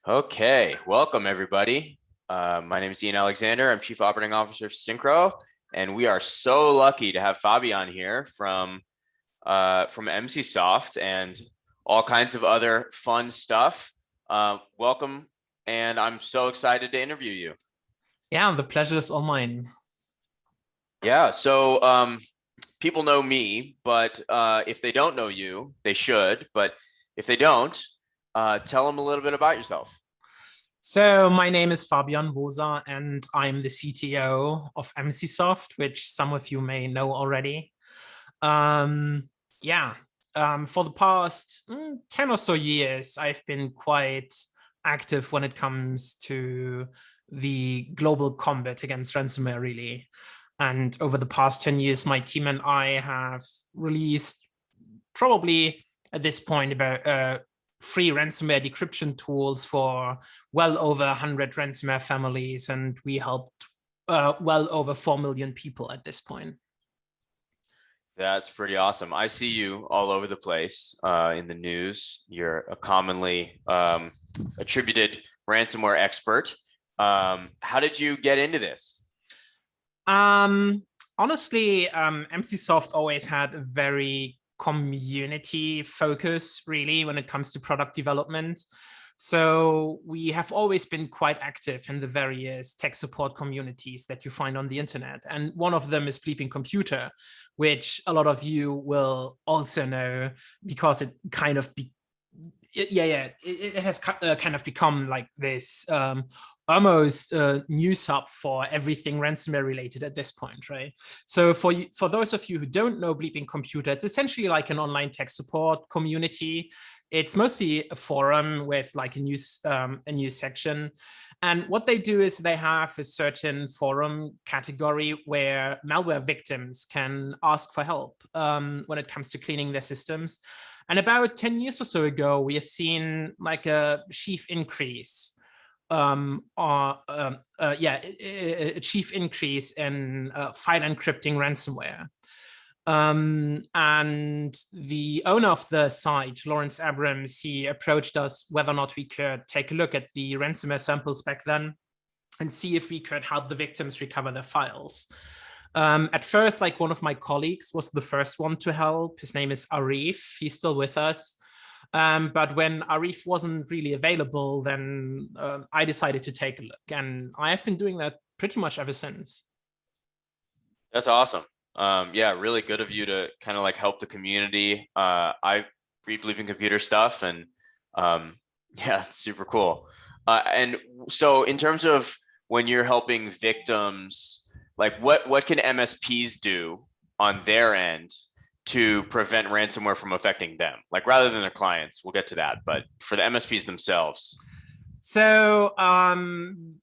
Okay, welcome everybody. My name is Ian Alexander. I'm Chief Operating Officer of Syncro, and we are so lucky to have Fabian here from Emsisoft and all kinds of other fun stuff. Welcome, and I'm so excited to interview you. Yeah, the pleasure is all mine. Yeah, so people know me, but if they don't know you, they should. But if they don't, tell them a little bit about yourself. So my name is Fabian Wosar, and I'm the CTO of Emsisoft, which some of you may know already. Yeah, for the past 10 or so years, I've been quite active when it comes to the global combat against ransomware, really. And over the past 10 years, my team and I have released probably at this point about free ransomware decryption tools for well over 100 ransomware families, and we helped well over 4 million people at this point. That's pretty awesome. I see you all over the place in the news. You're a commonly attributed ransomware expert. How did you get into this? Honestly, Emsisoft always had a very community focus, really, when it comes to product development. So we have always been quite active in the various tech support communities that you find on the internet. And one of them is Bleeping Computer, which a lot of you will also know because it kind of it has kind of become like this almost news hub for everything ransomware related at this point, right? So for those of you who don't know Bleeping Computer, it's essentially like an online tech support community. It's mostly a forum with like a news section. And what they do is they have a certain forum category where malware victims can ask for help when it comes to cleaning their systems. And about 10 years or so ago, we have seen like a chief increase a chief increase in file encrypting ransomware. And the owner of the site, Lawrence Abrams, he approached us whether or not we could take a look at the ransomware samples back then and see if we could help the victims recover their files. At first, like one of my colleagues was the first one to help. His name is Arif. He's still with us. But when Arif wasn't really available, then I decided to take a look. And I have been doing that pretty much ever since. That's awesome. Yeah, really good of you to kind of like help the community. I read Bleeping Computer stuff, and yeah, it's super cool. And so in terms of when you're helping victims, like what can MSPs do on their end to prevent ransomware from affecting them? Like rather than their clients, we'll get to that, but for the MSPs themselves. So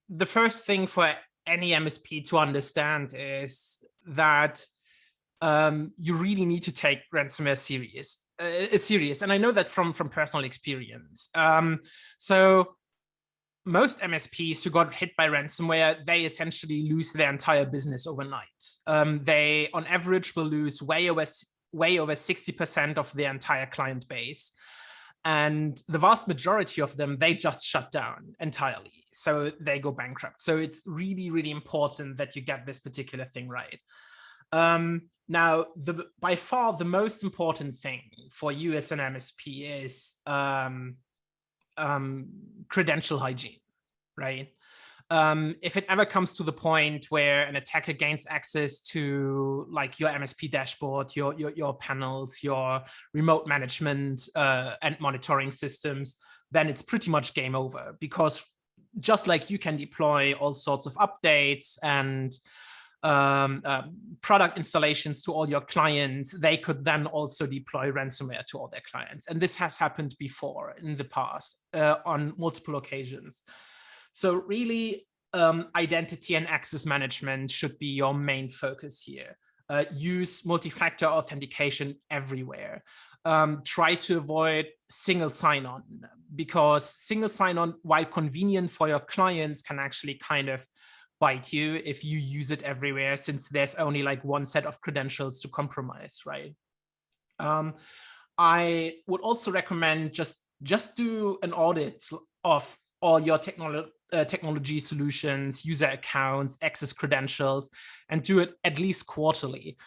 the first thing for any MSP to understand is that you really need to take ransomware serious. And I know that from personal experience. So most MSPs who got hit by ransomware, they essentially lose their entire business overnight. They, on average, will lose way over 60% of their entire client base. And the vast majority of them, they just shut down entirely. So they go bankrupt. So it's really, really important that you get this particular thing right. Now, by far the most important thing for you as an MSP is credential hygiene, right? If it ever comes to the point where an attacker gains access to like your MSP dashboard, your panels, your remote management and monitoring systems, then it's pretty much game over, because just like you can deploy all sorts of updates and product installations to all your clients, they could then also deploy ransomware to all their clients. And this has happened before in the past on multiple occasions. So really, identity and access management should be your main focus here. Use multi-factor authentication everywhere. Try to avoid single sign-on, because single sign-on, while convenient for your clients, can actually kind of bite you if you use it everywhere, since there's only like one set of credentials to compromise, right? I would also recommend just do an audit of all your technology solutions, user accounts, access credentials, and do it at least quarterly.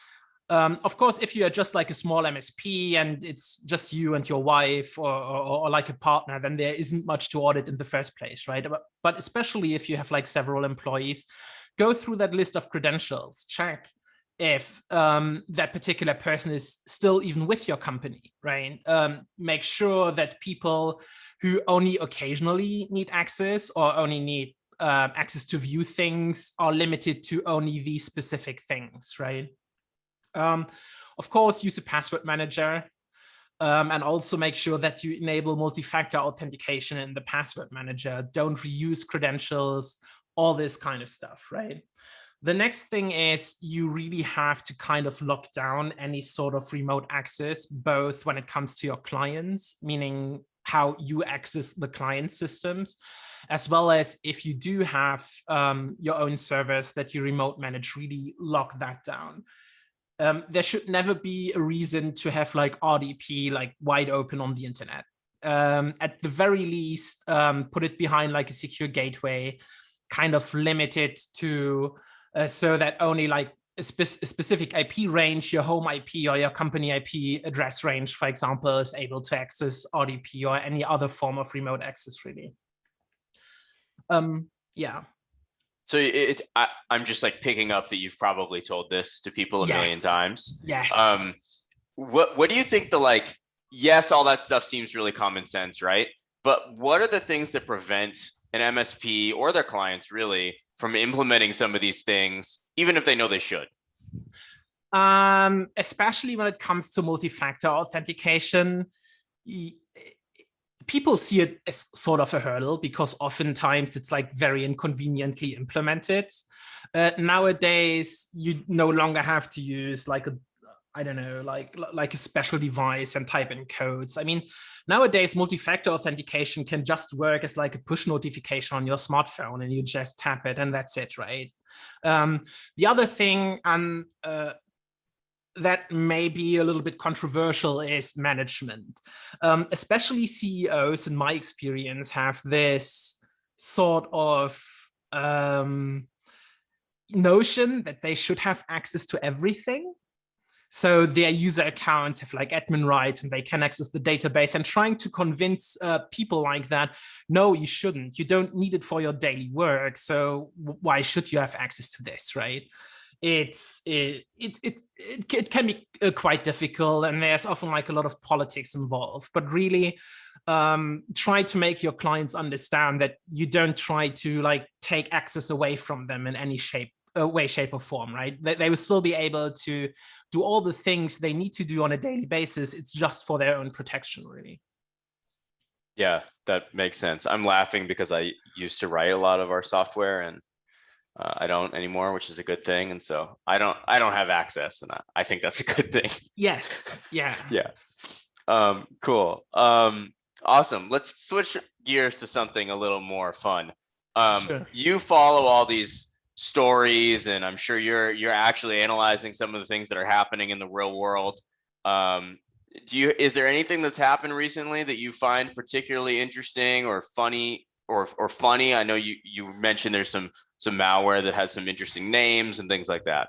Of course, if you are just like a small MSP and it's just you and your wife or like a partner, then there isn't much to audit in the first place, right? But especially if you have like several employees, go through that list of credentials, check if that particular person is still even with your company, right? Make sure that people who only occasionally need access or only need access to view things are limited to only these specific things, right? Of course, use a password manager, and also make sure that you enable multi-factor authentication in the password manager. Don't reuse credentials, all this kind of stuff, right? The next thing is you really have to kind of lock down any sort of remote access, both when it comes to your clients, meaning how you access the client systems, as well as if you do have your own servers that you remote manage, really lock that down. There should never be a reason to have like RDP like wide open on the internet. At the very least, put it behind like a secure gateway, kind of limit it to so that only like a specific IP range, your home IP or your company IP address range, for example, is able to access RDP or any other form of remote access, really. Yeah. So I'm just like picking up that you've probably told this to people a million times. Yes. What do you think the like, yes, all that stuff seems really common sense, right? But what are the things that prevent an MSP or their clients really from implementing some of these things, even if they know they should? Especially when it comes to multi-factor authentication, people see it as sort of a hurdle because oftentimes it's like very inconveniently implemented. Nowadays, you no longer have to use like a, I don't know, like a special device and type in codes. I mean, nowadays, multi-factor authentication can just work as like a push notification on your smartphone and you just tap it and that's it, right? The other thing that may be a little bit controversial is management. Especially CEOs, in my experience, have this sort of notion that they should have access to everything. So their user accounts have like admin rights and they can access the database, and trying to convince people like that, no, you shouldn't. You don't need it for your daily work. So why should you have access to this, right? It can be quite difficult, and there's often like a lot of politics involved, but really try to make your clients understand that you don't try to like take access away from them in any way, shape or form, right? They will still be able to do all the things they need to do on a daily basis. It's just for their own protection, really. Yeah, that makes sense. I'm laughing because I used to write a lot of our software, and I don't anymore, which is a good thing. And so I don't have access, and I think that's a good thing. Yes. Yeah. Yeah. Cool. Awesome. Let's switch gears to something a little more fun. Sure. You follow all these stories, and I'm sure you're actually analyzing some of the things that are happening in the real world. Is there anything that's happened recently that you find particularly interesting or funny or funny? I know you mentioned there's some malware that has some interesting names and things like that.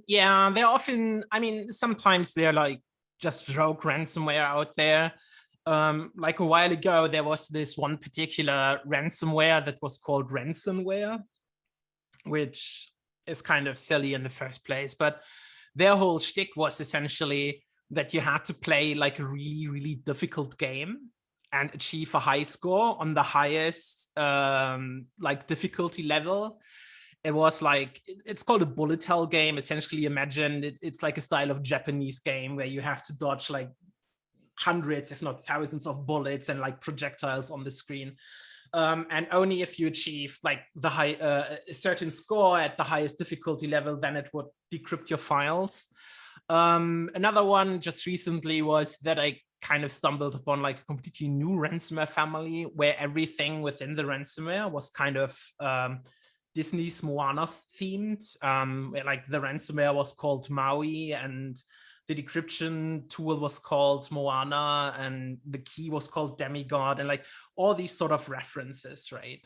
Yeah, they're often, I mean, sometimes they're like just rogue ransomware out there. Like a while ago, there was this one particular ransomware that was called Ransomware, which is kind of silly in the first place. But their whole shtick was essentially that you had to play like a really, really difficult game and achieve a high score on the highest like difficulty level. It was like, it's called a bullet hell game. Essentially, imagine it's like a style of Japanese game where you have to dodge like hundreds, if not thousands of bullets and like projectiles on the screen. And only if you achieve like the a certain score at the highest difficulty level, then it would decrypt your files. Another one just recently was that I kind of stumbled upon like a completely new ransomware family where everything within the ransomware was kind of Disney's Moana themed, where like the ransomware was called Maui, and the decryption tool was called Moana, and the key was called Demigod, and like all these sort of references, right?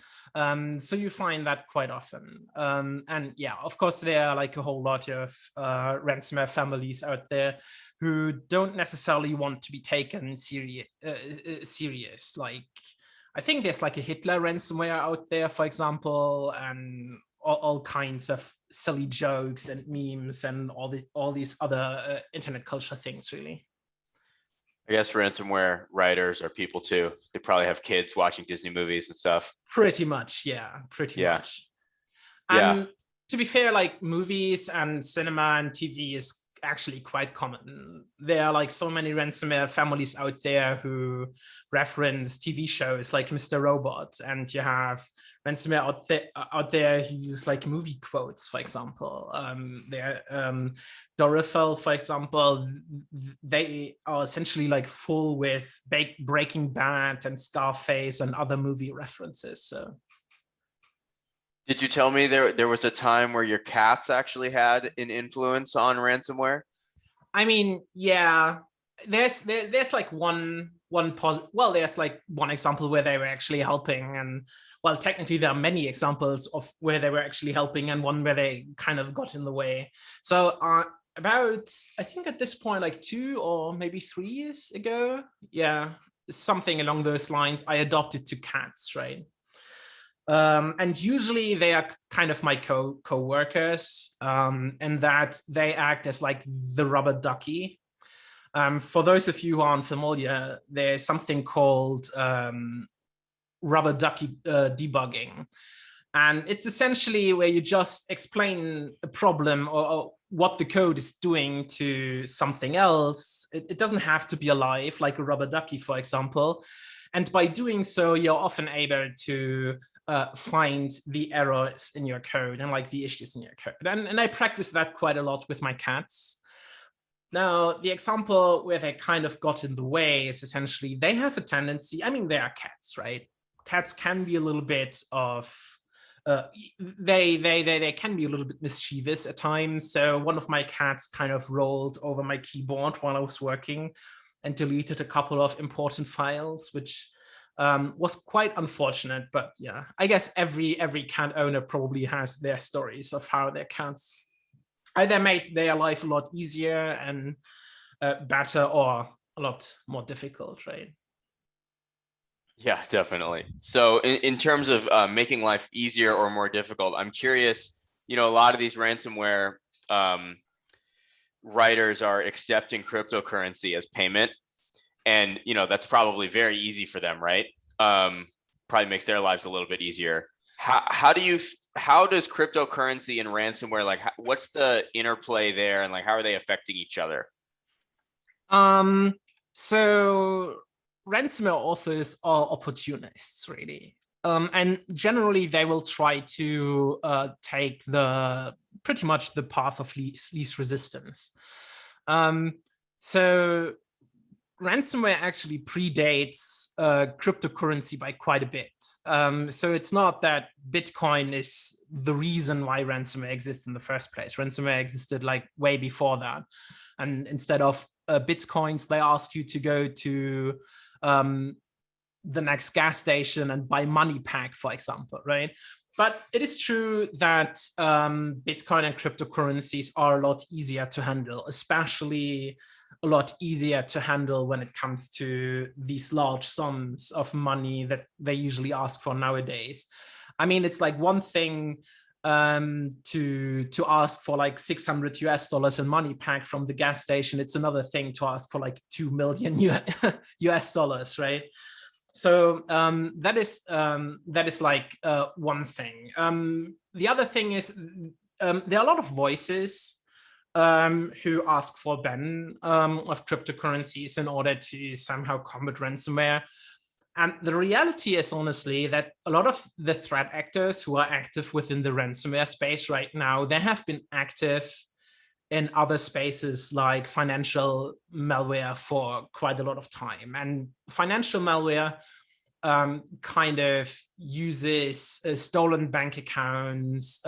So you find that quite often. And yeah, of course, there are like a whole lot of ransomware families out there who don't necessarily want to be taken serious. Like, I think there's like a Hitler ransomware out there, for example, and all kinds of silly jokes and memes and all these other internet culture things, really. I guess ransomware writers are people too. They probably have kids watching Disney movies and stuff. Pretty much, yeah, pretty Yeah. much. Yeah. And to be fair, like movies and cinema and TV is actually quite common. There are like so many ransomware families out there who reference TV shows like Mr. Robot, and you have ransomware out there who use like movie quotes, for example. Dorifel, for example, they are essentially like full with Breaking Bad and Scarface and other movie references. So. Did you tell me there was a time where your cats actually had an influence on ransomware? I mean, yeah, there's like there's like one example where they were actually helping, and well, technically there are many examples of where they were actually helping and one where they kind of got in the way. So about, I think at this point, like 2 or maybe 3 years ago, yeah, something along those lines, I adopted 2 cats, right? And usually they are kind of my co-workers, and that they act as like the rubber ducky. For those of you who aren't familiar, there's something called rubber ducky debugging. And it's essentially where you just explain a problem or what the code is doing to something else. It doesn't have to be alive, like a rubber ducky, for example. And by doing so, you're often able to find the errors in your code and like the issues in your code. And I practice that quite a lot with my cats. Now, the example where they kind of got in the way is essentially they have a tendency, I mean, they are cats, right? Cats can be a little bit of, they can be a little bit mischievous at times. So one of my cats kind of rolled over my keyboard while I was working and deleted a couple of important files, which was quite unfortunate. But yeah, I guess every cat owner probably has their stories of how their cats either made their life a lot easier and better, or a lot more difficult, right? Yeah, definitely. So in terms of making life easier or more difficult, I'm curious, a lot of these ransomware writers are accepting cryptocurrency as payment. And, that's probably very easy for them, right? Probably makes their lives a little bit easier. How does cryptocurrency and ransomware, like, what's the interplay there, and like, how are they affecting each other? So ransomware authors are opportunists, really. And generally they will try to take pretty much the path of least resistance. So ransomware actually predates cryptocurrency by quite a bit. So it's not that Bitcoin is the reason why ransomware exists in the first place. Ransomware existed like way before that. And instead of Bitcoins, they ask you to go to the next gas station and buy money pack, for example, right? But it is true that Bitcoin and cryptocurrencies are a lot easier to handle, especially a lot easier to handle when it comes to these large sums of money that they usually ask for nowadays. I mean, it's like one thing to ask for like $600 in money pack from the gas station. It's another thing to ask for like 2 million US dollars, right? So that is like one thing. The other thing is there are a lot of voices who ask for ban of cryptocurrencies in order to somehow combat ransomware. And the reality is honestly that a lot of the threat actors who are active within the ransomware space right now, they have been active in other spaces like financial malware for quite a lot of time. And financial malware kind of uses stolen bank accounts,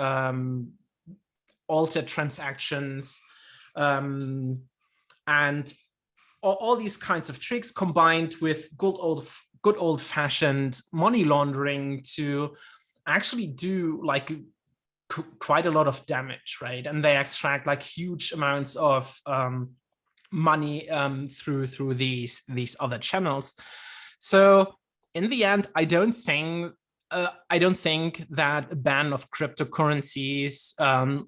altered transactions, And all these kinds of tricks combined with good old fashioned money laundering to actually do like quite a lot of damage, right? And they extract like huge amounts of money through these other channels. So in the end, I don't think that a ban of cryptocurrencies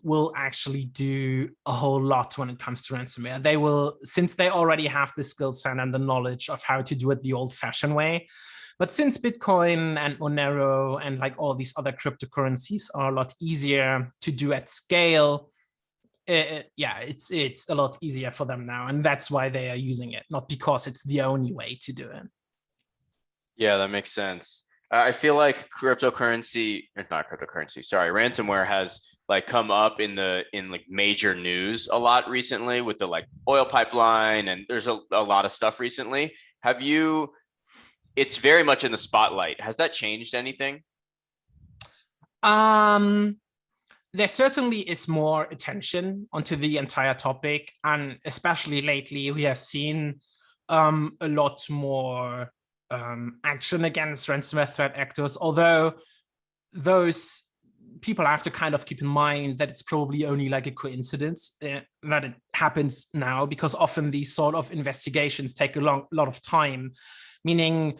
will actually do a whole lot when it comes to ransomware. They will, since they already have the skill set and the knowledge of how to do it the old-fashioned way. But since Bitcoin and Monero and like all these other cryptocurrencies are a lot easier to do at scale, yeah, it's a lot easier for them now, and that's why they are using it, not because it's the only way to do it. Yeah, that makes sense. I feel like cryptocurrency, or not cryptocurrency, sorry, ransomware has like come up in like major news a lot recently with the like oil pipeline, and there's a lot of stuff recently. Have you, it's very much in the spotlight. Has that changed anything? There certainly is more attention onto the entire topic, and especially lately we have seen a lot more action against ransomware threat actors, although those people have to kind of keep in mind that it's probably only like a coincidence that it happens now, because often these sort of investigations take a lot of time, meaning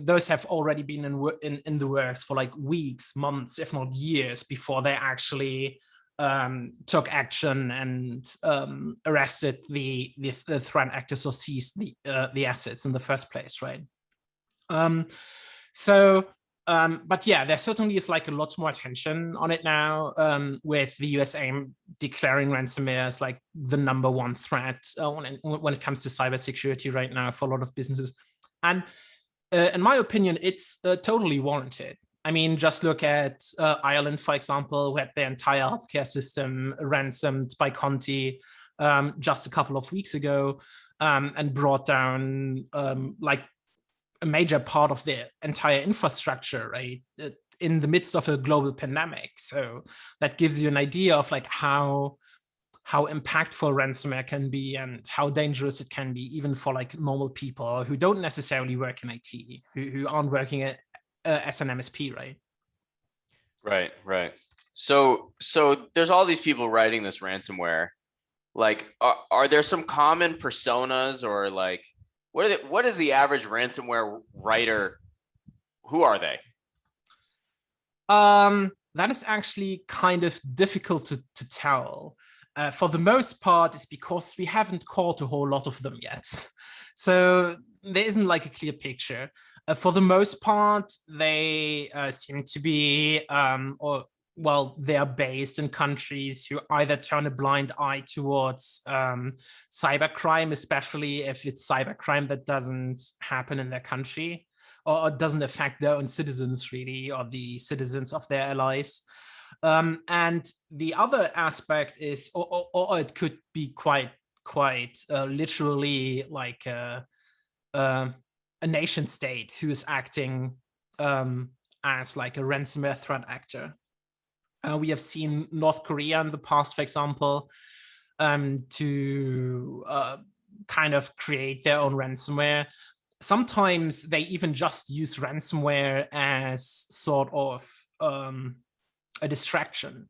those have already been in the works for like weeks, months, if not years, before they actually took action and arrested the threat actors or seized the assets in the first place, right? But yeah, there certainly is like a lot more attention on it now, with the USA declaring ransomware as like the #1 threat when it comes to cybersecurity right now for a lot of businesses. And in my opinion, it's totally warranted. I mean, just look at Ireland, for example, who had their entire healthcare system ransomed by Conti just a couple of weeks ago, and brought down like a major part of their entire infrastructure, right, in the midst of a global pandemic. So that gives you an idea of like how impactful ransomware can be and how dangerous it can be, even for like normal people who don't necessarily work in IT, who aren't working as an MSP, right? Right, right. So there's all these people writing this ransomware. Like, are there some common personas, or like, what is the average ransomware writer? Who are they? That is actually kind of difficult to tell. For the most part, it's because we haven't caught a whole lot of them yet. So there isn't like a clear picture. For the most part, they seem to be, they are based in countries who either turn a blind eye towards cybercrime, especially if it's cybercrime that doesn't happen in their country, or doesn't affect their own citizens really, or the citizens of their allies. And the other aspect is, or it could be quite literally like a nation state who is acting as like a ransomware threat actor. We have seen North Korea in the past, for example, to kind of create their own ransomware. Sometimes they even just use ransomware as sort of a distraction,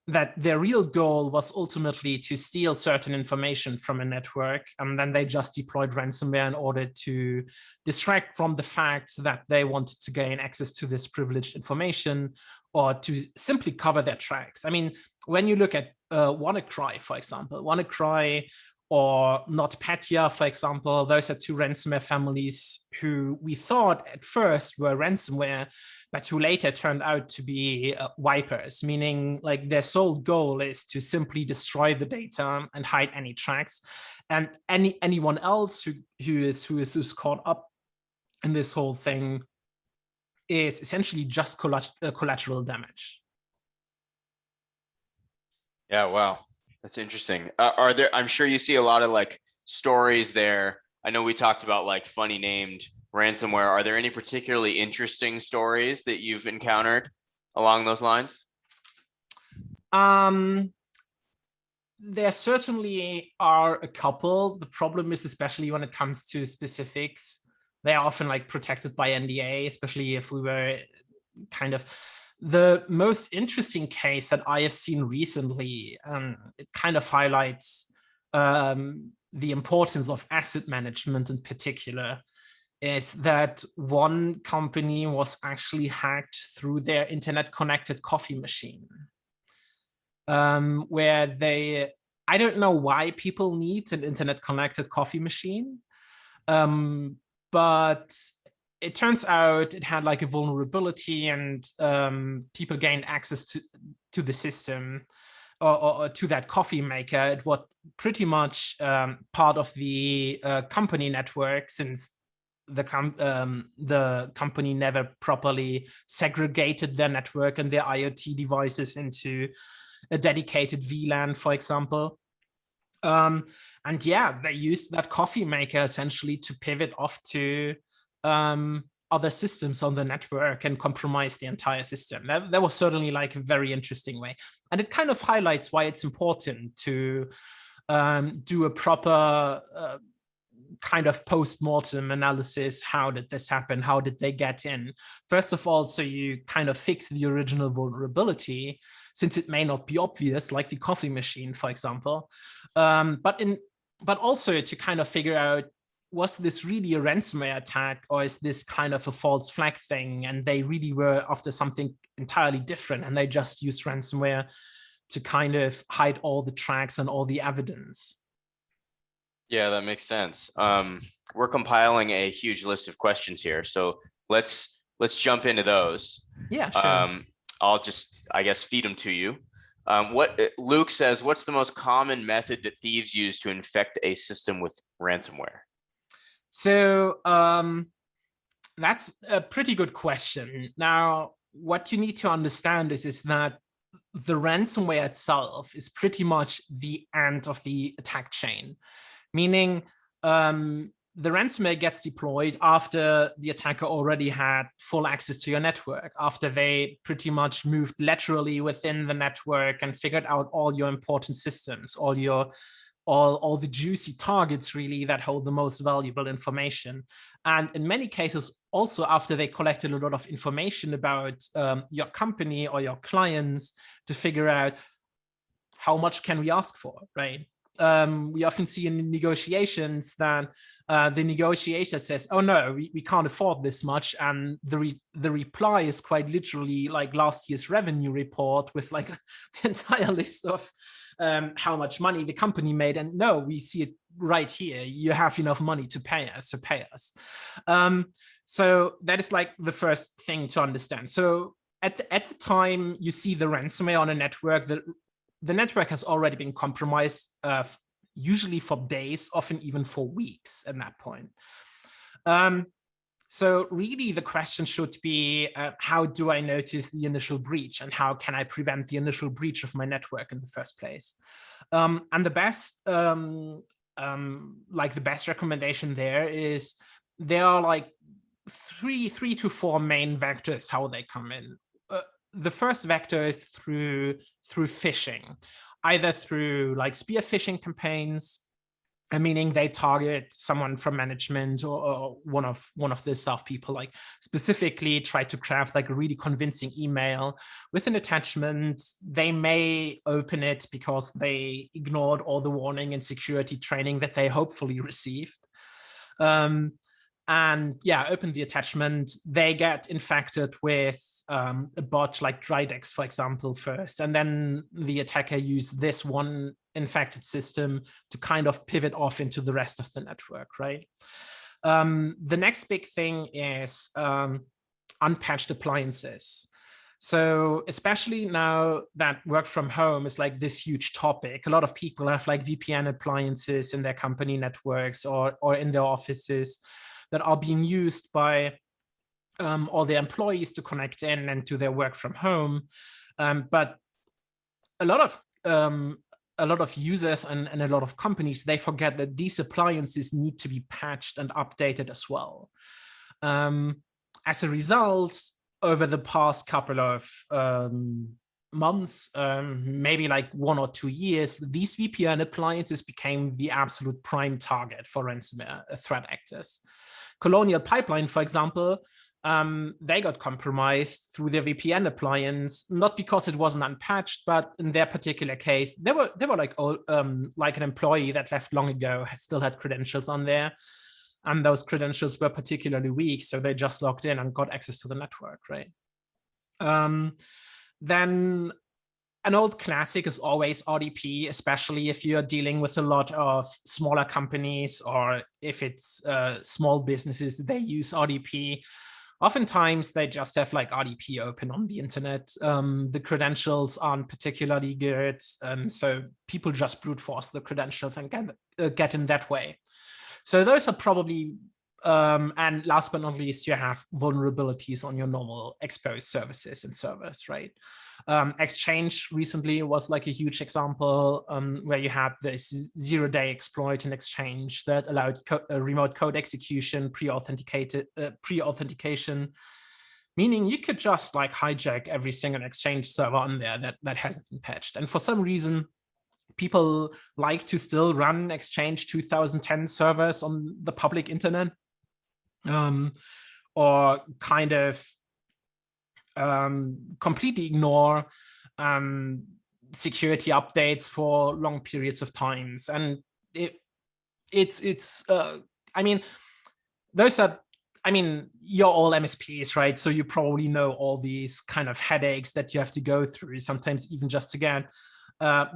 that their real goal was ultimately to steal certain information from a network, and then they just deployed ransomware in order to distract from the fact that they wanted to gain access to this privileged information, or to simply cover their tracks. I mean, when you look at WannaCry, for example, WannaCry or NotPetya, for example, those are two ransomware families who we thought at first were ransomware, but who later turned out to be wipers, meaning like their sole goal is to simply destroy the data and hide any tracks. And anyone else who's caught up in this whole thing is essentially just collateral damage. Yeah, wow, that's interesting. Are there? I'm sure you see a lot of like stories there. I know we talked about like funny named ransomware. Are there any particularly interesting stories that you've encountered along those lines? there certainly are a couple. The problem is, especially when it comes to specifics, they are often like protected by NDA, especially if we were kind of the most interesting case that I have seen recently. It kind of highlights the importance of asset management in particular, is that one company was actually hacked through their internet connected coffee machine. Where I don't know why people need an internet connected coffee machine, but it turns out it had like a vulnerability, and people gained access to the system, or to that coffee maker. It was pretty much part of the company network, since the company never properly segregated their network and their IoT devices into a dedicated VLAN, for example. And yeah, they used that coffee maker essentially to pivot off to other systems on the network and compromise the entire system. That was certainly like a very interesting way. And it kind of highlights why it's important to do a proper kind of post-mortem analysis. How did this happen? How did they get in? First of all, so you kind of fix the original vulnerability, since it may not be obvious, like the coffee machine, for example. But also to kind of figure out, was this really a ransomware attack, or is this kind of a false flag thing, and they really were after something entirely different, and they just used ransomware to kind of hide all the tracks and all the evidence. Yeah, that makes sense. We're compiling a huge list of questions here, so let's jump into those. Yeah, sure. I'll just, I guess, feed them to you. What Luke says, what's the most common method that thieves use to infect a system with ransomware? So that's a pretty good question. Now, what you need to understand is that the ransomware itself is pretty much the end of the attack chain, meaning the ransomware gets deployed after the attacker already had full access to your network, after they pretty much moved laterally within the network and figured out all your important systems, all the juicy targets really that hold the most valuable information. And in many cases, also after they collected a lot of information about your company or your clients to figure out how much can we ask for, right? We often see in negotiations that the negotiator says, oh no, we can't afford this much. And the reply is quite literally like last year's revenue report with like the entire list of how much money the company made. And no, we see it right here. You have enough money to pay us, so pay us. So that is like the first thing to understand. So at the time you see the ransomware on a network, the network has already been compromised, usually for days, often even for weeks at that point. So really the question should be, how do I notice the initial breach, and how can I prevent the initial breach of my network in the first place? And the best, the best recommendation there is, there are like three to four main vectors how they come in. The first vector is through phishing, either through like spear phishing campaigns, meaning they target someone from management or one of the staff people, like specifically try to craft like a really convincing email with an attachment. They may open it because they ignored all the warning and security training that they hopefully received. And yeah, open the attachment, they get infected with a bot like Dridex, for example, first, and then the attacker used this one infected system to kind of pivot off into the rest of the network, right? The next big thing is unpatched appliances. So especially now that work from home is like this huge topic, a lot of people have like VPN appliances in their company networks or in their offices that are being used by all their employees to connect in and to their work from home. But a lot of users and a lot of companies, they forget that these appliances need to be patched and updated as well. As a result, over the past couple of months, maybe like 1 or 2 years, these VPN appliances became the absolute prime target for ransomware threat actors. Colonial Pipeline, for example, they got compromised through their VPN appliance, not because it wasn't unpatched, but in their particular case, they were like an employee that left long ago, still had credentials on there, and those credentials were particularly weak, so they just logged in and got access to the network, right? Then an old classic is always RDP, especially if you're dealing with a lot of smaller companies, or if it's small businesses, they use RDP. Oftentimes they just have like RDP open on the internet. The credentials aren't particularly good, so people just brute force the credentials and get in that way. So those are probably, and last but not least, you have vulnerabilities on your normal exposed services and servers, right? Exchange recently was like a huge example, where you had this zero-day exploit in Exchange that allowed remote code execution, pre-authentication, meaning you could just like hijack every single Exchange server on there that hasn't been patched. And for some reason, people like to still run Exchange 2010 servers on the public internet, or kind of completely ignore security updates for long periods of times. And I mean, those are, I mean, you're all MSPs, right? So you probably know all these kind of headaches that you have to go through, sometimes even just to get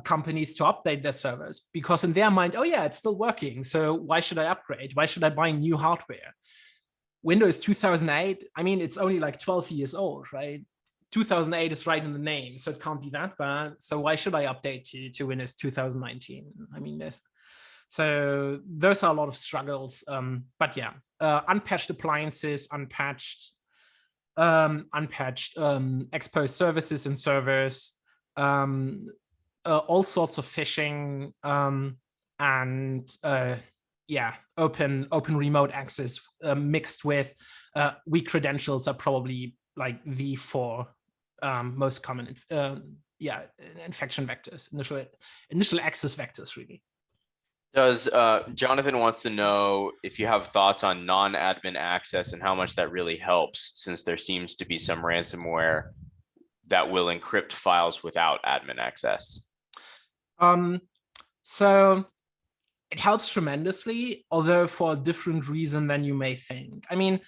companies to update their servers, because in their mind, oh yeah, it's still working, so why should I upgrade? Why should I buy new hardware? Windows 2008, I mean, it's only like 12 years old, right? 2008 is right in the name, so it can't be that bad. So why should I update to Windows 2019? I mean, so those are a lot of struggles. But yeah, unpatched appliances, unpatched exposed services and servers, all sorts of phishing, and yeah, open remote access mixed with weak credentials are probably like the 4 most common infection vectors, initial access vectors, really. Does Jonathan wants to know if you have thoughts on non-admin access and how much that really helps, since there seems to be some ransomware that will encrypt files without admin access. So it helps tremendously, although for a different reason than you may think. I mean,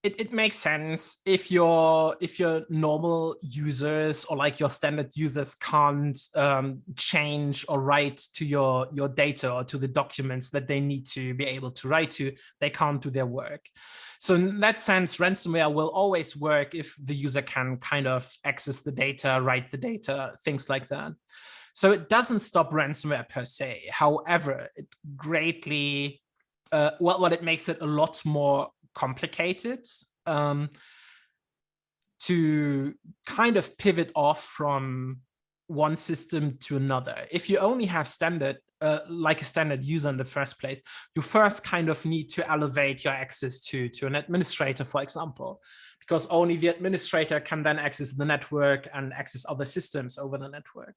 it makes sense if your normal users, or like your standard users, can't change or write to your data or to the documents that they need to be able to write to. They can't do their work. So in that sense, ransomware will always work if the user can kind of access the data, write the data, things like that. So it doesn't stop ransomware per se. However, it greatly, it makes it a lot more complicated to kind of pivot off from one system to another. If you only have standard, like a standard user in the first place, you first kind of need to elevate your access to an administrator, for example, because only the administrator can then access the network and access other systems over the network.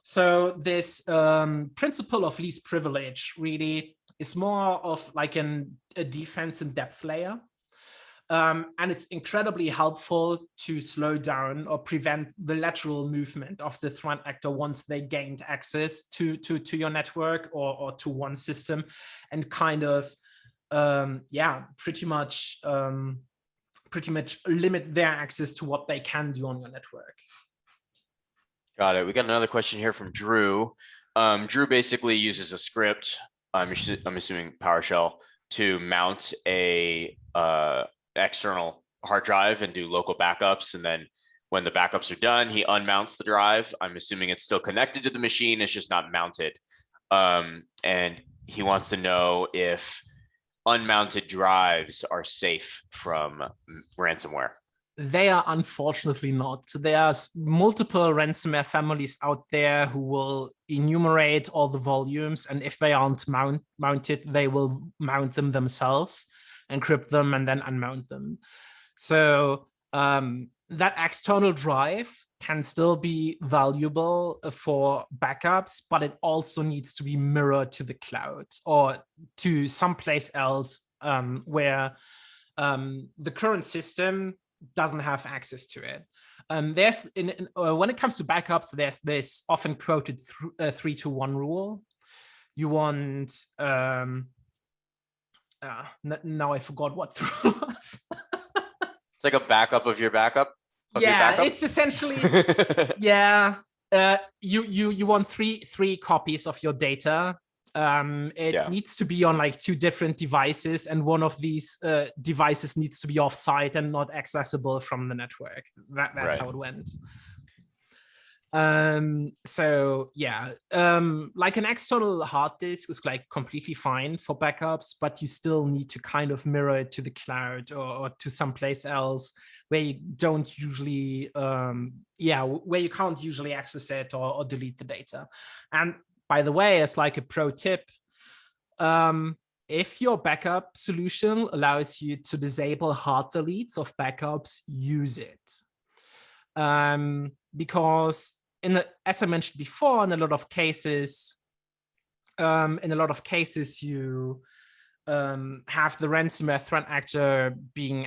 So this principle of least privilege really is more of like a defense in depth layer. And it's incredibly helpful to slow down or prevent the lateral movement of the threat actor once they gained access to your network or to one system, and kind of pretty much limit their access to what they can do on your network. Got it. We got another question here from Drew. Drew basically uses a script, I'm assuming PowerShell, to mount a external hard drive and do local backups. And then when the backups are done, he unmounts the drive. I'm assuming it's still connected to the machine, it's just not mounted. And he wants to know if unmounted drives are safe from ransomware. They are unfortunately not. There's multiple ransomware families out there who will enumerate all the volumes, and if they aren't mounted, they will mount them themselves, encrypt them, and then unmount them. So that external drive can still be valuable for backups, but it also needs to be mirrored to the cloud or to someplace else where the current system doesn't have access to it. When it comes to backups, there's this often quoted 3-to-1 rule. You want now I forgot what the rule was. It's like a backup of your backup. Yeah, it's essentially you want three copies of your data. It needs to be on like 2 different devices, and one of these devices needs to be offsite and not accessible from the network. That's right. How it went. So yeah, like an external hard disk is like completely fine for backups, but you still need to kind of mirror it to the cloud or to someplace else where you don't usually where you can't usually access it or delete the data. And by the way, it's like a pro tip, if your backup solution allows you to disable hard deletes of backups, use it. Because as I mentioned before, in a lot of cases, you have the ransomware threat actor being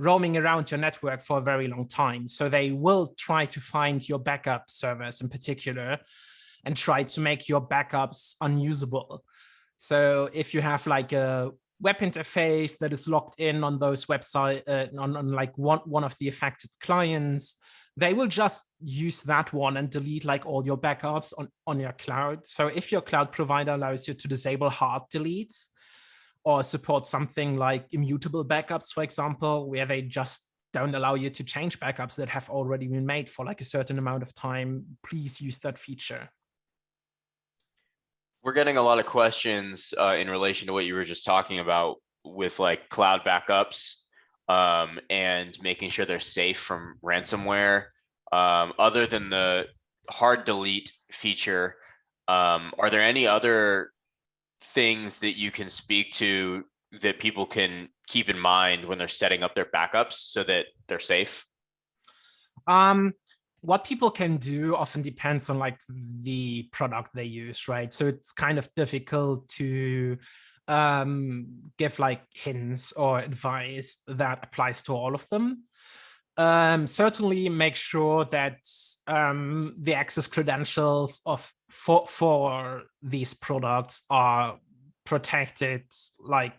roaming around your network for a very long time. So they will try to find your backup servers in particular and try to make your backups unusable. So if you have like a web interface that is logged in on those websites, on like one of the affected clients, they will just use that one and delete like all your backups on your cloud. So if your cloud provider allows you to disable hard deletes or support something like immutable backups, for example, where they just don't allow you to change backups that have already been made for like a certain amount of time, please use that feature. We're getting a lot of questions in relation to what you were just talking about with like cloud backups and making sure they're safe from ransomware. Other than the hard delete feature, are there any other things that you can speak to that people can keep in mind when they're setting up their backups so that they're safe? What people can do often depends on like the product they use, right? So it's kind of difficult to give like hints or advice that applies to all of them. Certainly make sure that the access credentials for these products are protected, like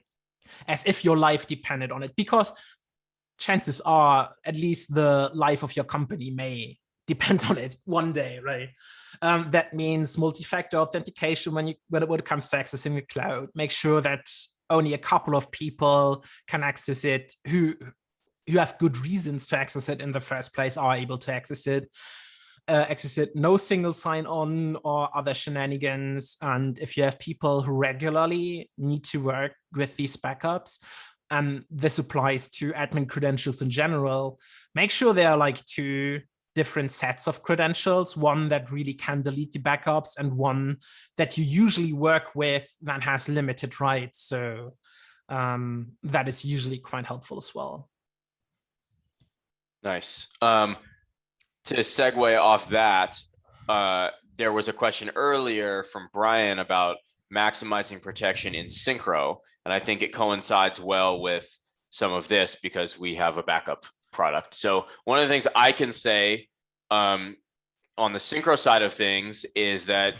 as if your life depended on it, because chances are at least the life of your company may depend on it one day, right? That means multi-factor authentication when it comes to accessing the cloud. Make sure that only a couple of people can access it who have good reasons to access it in the first place are able to access it. No single sign-on or other shenanigans. And if you have people who regularly need to work with these backups, and this applies to admin credentials in general, make sure there are like 2 different sets of credentials, one that really can delete the backups and one that you usually work with that has limited rights. So that is usually quite helpful as well. Nice. To segue off that, there was a question earlier from Brian about maximizing protection in Syncro, and I think it coincides well with some of this because we have a backup product. So one of the things I can say on the Syncro side of things is that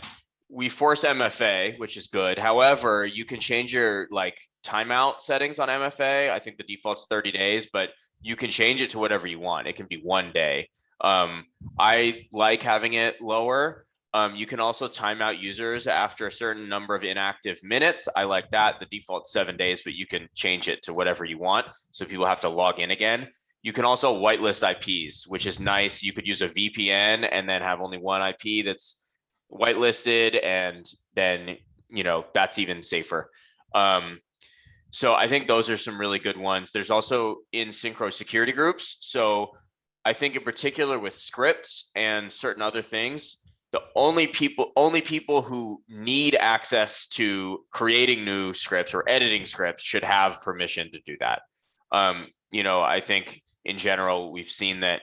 we force MFA, which is good. However, you can change your like timeout settings on MFA. I think the default's 30 days, but you can change it to whatever you want. It can be 1 day. I like having it lower. You can also time out users after a certain number of inactive minutes. I like that. The default's 7 days, but you can change it to whatever you want. So people have to log in again. You can also whitelist IPs, which is nice. You could use a VPN and then have only one IP that's whitelisted, and then, you know, that's even safer. So I think those are some really good ones. There's also in Syncro security groups. So I think in particular with scripts and certain other things, the only people who need access to creating new scripts or editing scripts should have permission to do that. I think in general, we've seen that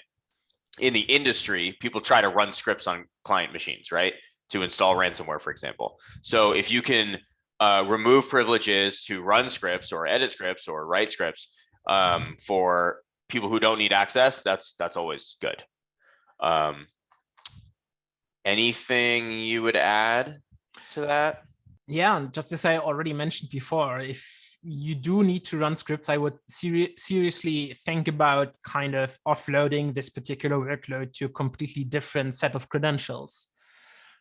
in the industry, people try to run scripts on client machines, right? To install ransomware, for example. So if you can remove privileges to run scripts or edit scripts or write scripts for people who don't need access, that's always good. Anything you would add to that? Yeah, just as I already mentioned before, if you do need to run scripts, I would seriously think about kind of offloading this particular workload to a completely different set of credentials.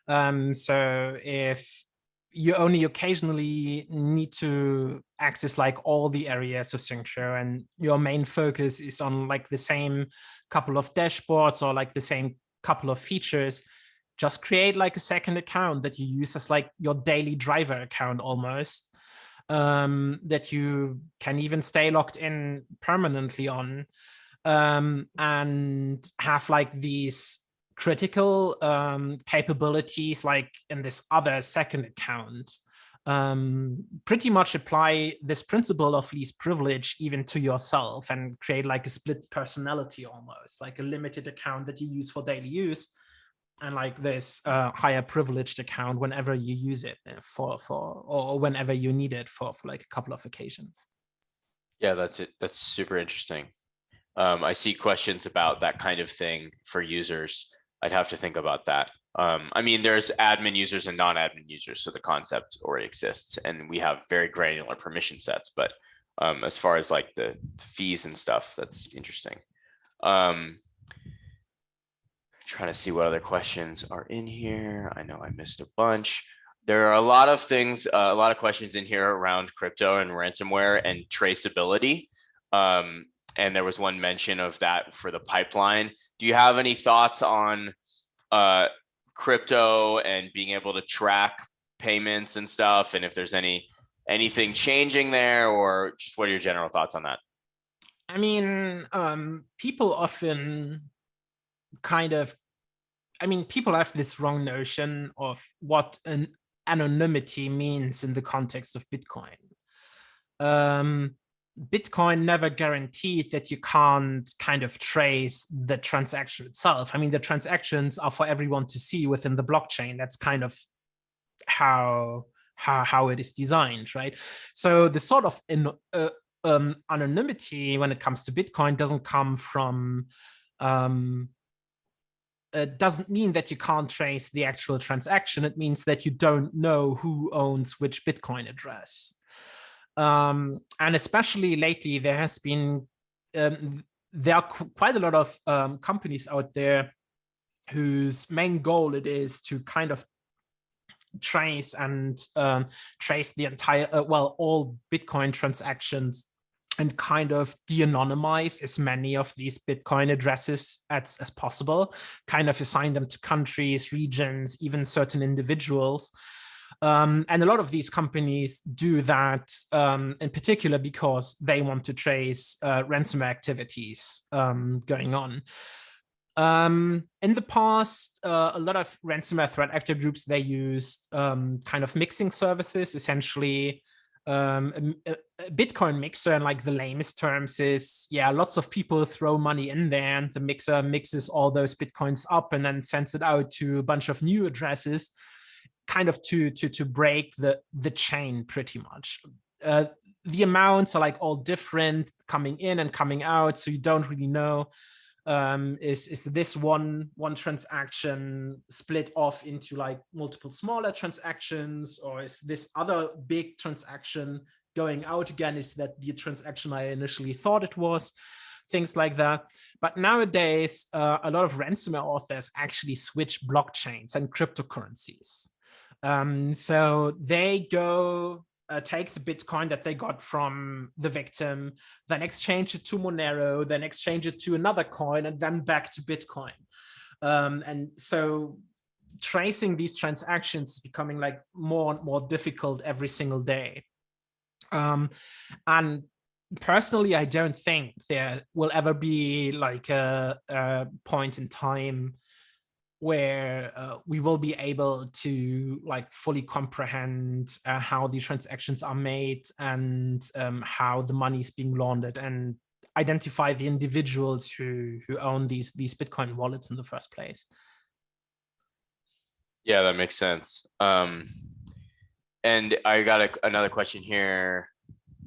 So if you only occasionally need to access like all the areas of Syncro, and your main focus is on like the same couple of dashboards or like the same couple of features, just create like a second account that you use as like your daily driver account almost, that you can even stay logged in permanently on, and have like these critical capabilities like in this other second account. Pretty much apply this principle of least privilege even to yourself and create like a split personality, almost like a limited account that you use for daily use, and like this higher privileged account whenever you use it or whenever you need it for like a couple of occasions. Yeah, that's it. That's super interesting. I see questions about that kind of thing for users. I'd have to think about that. I mean, there's admin users and non-admin users, so the concept already exists, and we have very granular permission sets. But as far as like the fees and stuff, that's interesting. Trying to see what other questions are in here. I know I missed a bunch. There are a lot of things, a lot of questions in here around crypto and ransomware and traceability. And there was one mention of that for the pipeline. Do you have any thoughts on crypto and being able to track payments and stuff? And if there's anything changing there, or just what are your general thoughts on that? I mean, people often people have this wrong notion of what an anonymity means in the context of Bitcoin. Bitcoin never guaranteed that you can't kind of trace the transaction itself. I mean, the transactions are for everyone to see within the blockchain. That's kind of how it is designed, right? So the sort of anonymity when it comes to Bitcoin doesn't come from it doesn't mean that you can't trace the actual transaction. It means that you don't know who owns which Bitcoin address. And especially lately, there has been there are quite a lot of companies out there whose main goal it is to kind of trace and trace the entire all Bitcoin transactions and kind of de-anonymize as many of these Bitcoin addresses as possible, kind of assign them to countries, regions, even certain individuals. And a lot of these companies do that in particular because they want to trace ransomware activities going on. In the past, a lot of ransomware threat actor groups, they used kind of mixing services, essentially a Bitcoin mixer, and like the lamest terms is, yeah, lots of people throw money in there and the mixer mixes all those Bitcoins up and then sends it out to a bunch of new addresses, kind of to break the chain pretty much. The amounts are like all different coming in and coming out, so you don't really know, is this one transaction split off into like multiple smaller transactions, or is this other big transaction going out again? Is that the transaction I initially thought it was? Things like that. But nowadays, a lot of ransomware authors actually switch blockchains and cryptocurrencies. So they go take the Bitcoin that they got from the victim, then exchange it to Monero, then exchange it to another coin, and then back to Bitcoin. And so tracing these transactions is becoming like more and more difficult every single day. And personally, I don't think there will ever be like a point in time where we will be able to like fully comprehend how the transactions are made and how the money is being laundered, and identify the individuals who own these Bitcoin wallets in the first place. Yeah, that makes sense. And I got another question here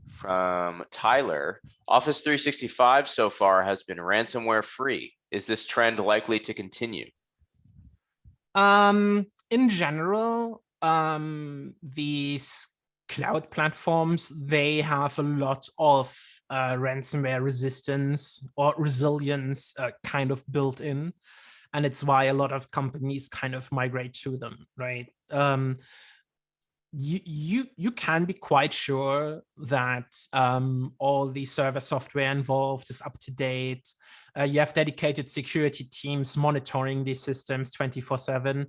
from Tyler. Office 365 so far has been ransomware free. Is this trend likely to continue? In general, these cloud platforms, they have a lot of ransomware resistance or resilience kind of built in. And it's why a lot of companies kind of migrate to them, right? You can be quite sure that all the server software involved is up to date. You have dedicated security teams monitoring these systems 24/7.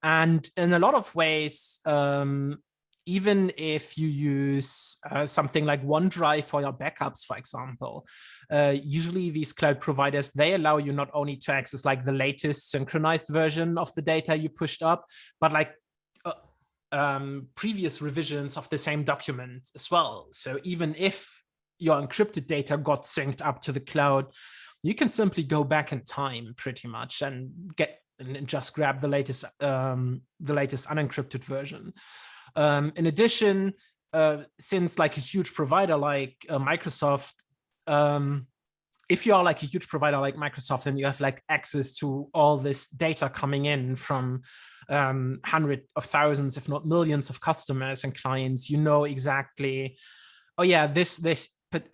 And in a lot of ways, even if you use something like OneDrive for your backups, for example, usually these cloud providers, they allow you not only to access like the latest synchronized version of the data you pushed up, but like previous revisions of the same document as well. So even if your encrypted data got synced up to the cloud, you can simply go back in time pretty much and just grab the latest unencrypted version. In addition, since like a huge provider like Microsoft, if you are like a huge provider like Microsoft and you have like access to all this data coming in from hundreds of thousands, if not millions of customers and clients, you know exactly, oh yeah, this but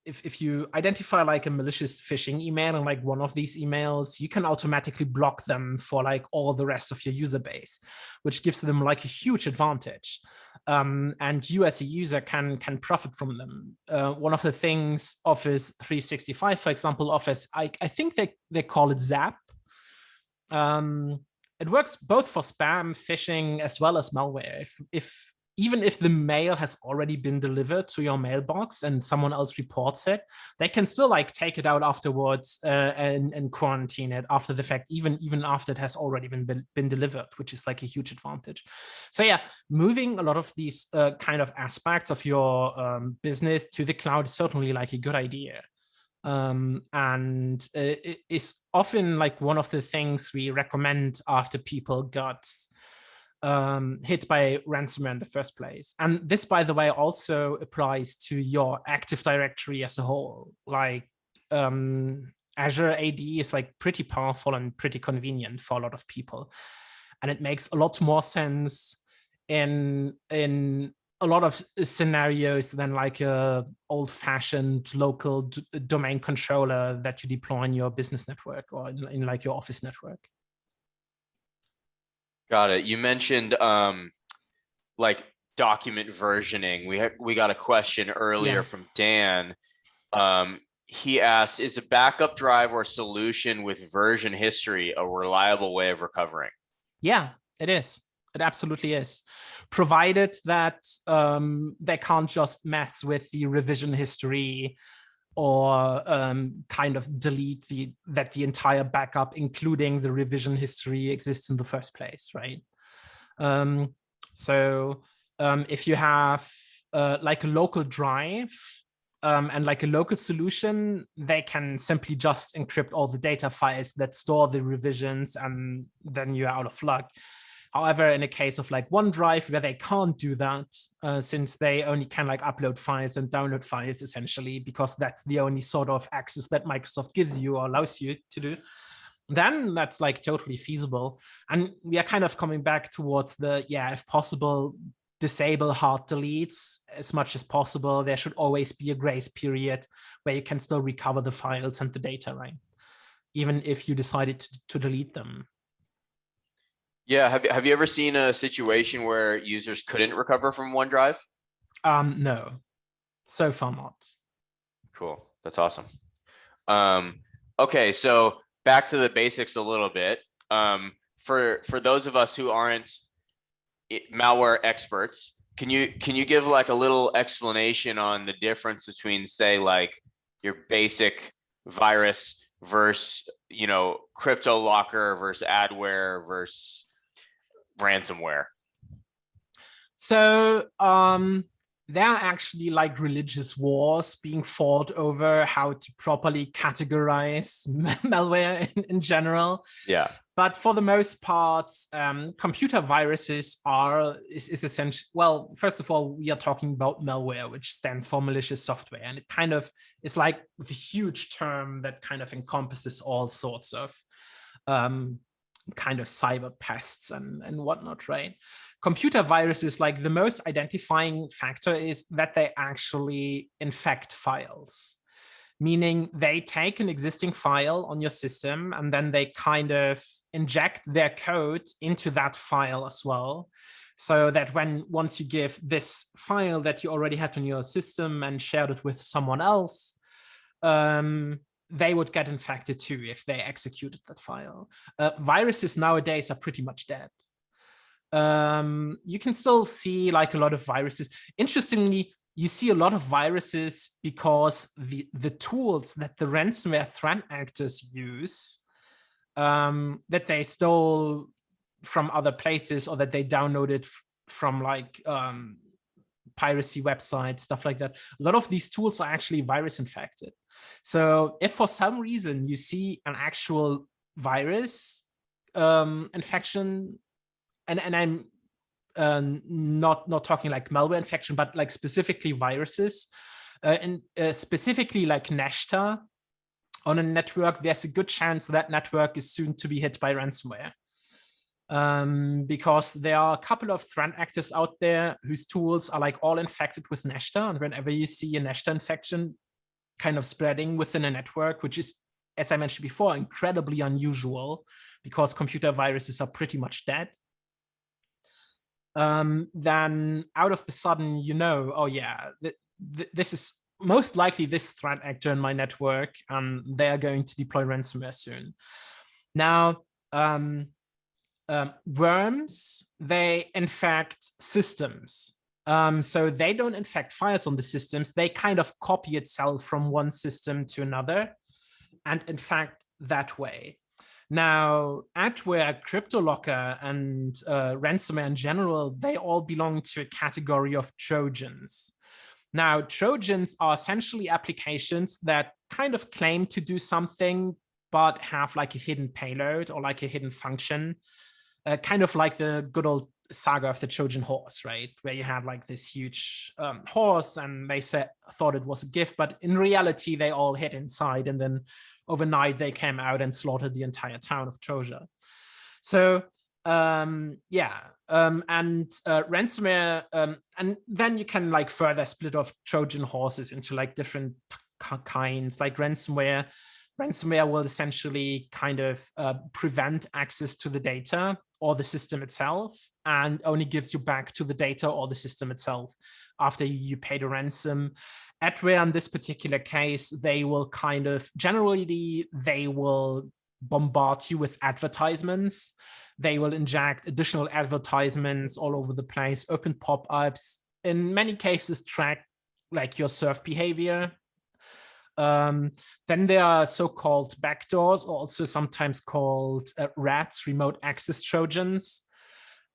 if you identify like a malicious phishing email and like one of these emails, you can automatically block them for like all the rest of your user base, which gives them like a huge advantage. And you as a user can profit from them. One of the things Office 365, for example, offers, I think they call it Zap. It works both for spam, phishing, as well as malware. Even if the mail has already been delivered to your mailbox and someone else reports it, they can still like take it out afterwards and quarantine it after the fact, even after it has already been delivered, which is like a huge advantage. So yeah, moving a lot of these kind of aspects of your business to the cloud is certainly like a good idea. And it is often like one of the things we recommend after people got hit by ransomware in the first place. And this, by the way, also applies to your Active Directory as a whole. Like Azure AD is like pretty powerful and pretty convenient for a lot of people. And it makes a lot more sense in a lot of scenarios than like a old-fashioned local domain controller that you deploy in your business network or in like your office network. Got it. You mentioned like document versioning. We got a question earlier from Dan. He asked, is a backup drive or solution with version history a reliable way of recovering? Yeah, it is. It absolutely is, provided that they can't just mess with the revision history or kind of delete that the entire backup, including the revision history, exists in the first place, right? So if you have like a local drive and like a local solution, they can simply just encrypt all the data files that store the revisions, and then you're out of luck. However, in a case of like OneDrive, where they can't do that, since they only can like upload files and download files essentially, because that's the only sort of access that Microsoft gives you or allows you to do, then that's like totally feasible. And we are kind of coming back towards the, yeah, if possible, disable hard deletes as much as possible. There should always be a grace period where you can still recover the files and the data, right? Even if you decided to delete them. Yeah, have you ever seen a situation where users couldn't recover from OneDrive? No, so far not. Cool, that's awesome. Okay, so back to the basics a little bit. For those of us who aren't malware experts, can you give like a little explanation on the difference between, say, like your basic virus versus, cryptolocker versus adware versus ransomware? So there are actually like religious wars being fought over how to properly categorize malware in general. Yeah. But for the most part, computer viruses is essentially, well, first of all, we are talking about malware, which stands for malicious software. And it kind of is like the huge term that kind of encompasses all sorts of kind of cyber pests and whatnot, right? Computer viruses, like the most identifying factor is that they actually infect files, meaning they take an existing file on your system and then they kind of inject their code into that file as well. So that once you give this file that you already had on your system and shared it with someone else, they would get infected too if they executed that file. Viruses nowadays are pretty much dead. You can still see like a lot of viruses. Interestingly, you see a lot of viruses because the tools that the ransomware threat actors use, that they stole from other places or that they downloaded from like piracy websites, stuff like that. A lot of these tools are actually virus infected. So if for some reason you see an actual virus infection, and I'm not talking like malware infection, but like specifically viruses, and specifically like Nashta on a network, there's a good chance that network is soon to be hit by ransomware. Because there are a couple of threat actors out there whose tools are like all infected with Nashta. And whenever you see a Nashta infection kind of spreading within a network, which is, as I mentioned before, incredibly unusual because computer viruses are pretty much dead, then out of the sudden, oh yeah, this is most likely this threat actor in my network, and they're going to deploy ransomware soon. Now, worms, they infect systems. So they don't infect files on the systems. They kind of copy itself from one system to another and infect that way. Now, adware, cryptolocker, and ransomware in general, they all belong to a category of Trojans. Now, Trojans are essentially applications that kind of claim to do something, but have like a hidden payload or like a hidden function, kind of like the good old saga of the Trojan horse, right? Where you had like this huge horse and they thought it was a gift, but in reality, they all hid inside, and then overnight they came out and slaughtered the entire town of Troja. So and ransomware, and then you can like further split off Trojan horses into like different kinds. Like ransomware will essentially kind of prevent access to the data or the system itself, and only gives you back to the data or the system itself after you pay the ransom. Adware, in this particular case, they will kind of, generally, they will bombard you with advertisements. They will inject additional advertisements all over the place, open pop-ups, in many cases track like your surf behavior. Then there are so-called backdoors, also sometimes called RATs, remote access Trojans,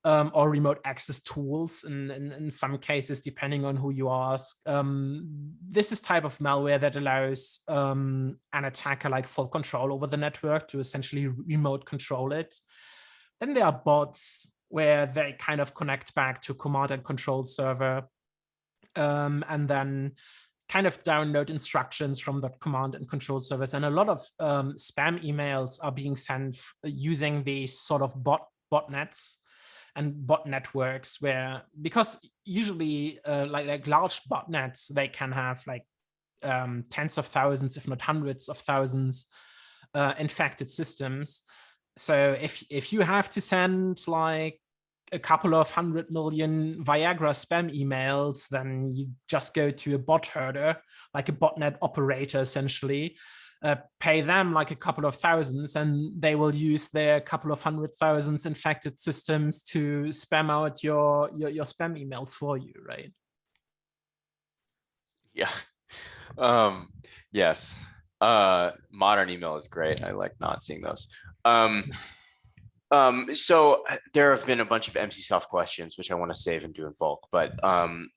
or remote access tools in some cases, depending on who you ask. This is type of malware that allows an attacker like full control over the network to essentially remote control it. Then there are bots where they kind of connect back to command and control server, and then kind of download instructions from that command and control service. And a lot of spam emails are being sent using these sort of botnets and bot networks, where, because usually like large botnets, they can have like tens of thousands, if not hundreds of thousands infected systems. So if you have to send like a couple of 100 million Viagra spam emails, then you just go to a bot herder, like a botnet operator, essentially, pay them like a couple of thousands, and they will use their couple of 100,000 infected systems to spam out your spam emails for you, right? Yeah. Yes. Modern email is great. I like not seeing those. So there have been a bunch of Emsisoft questions, which I want to save and do in bulk, but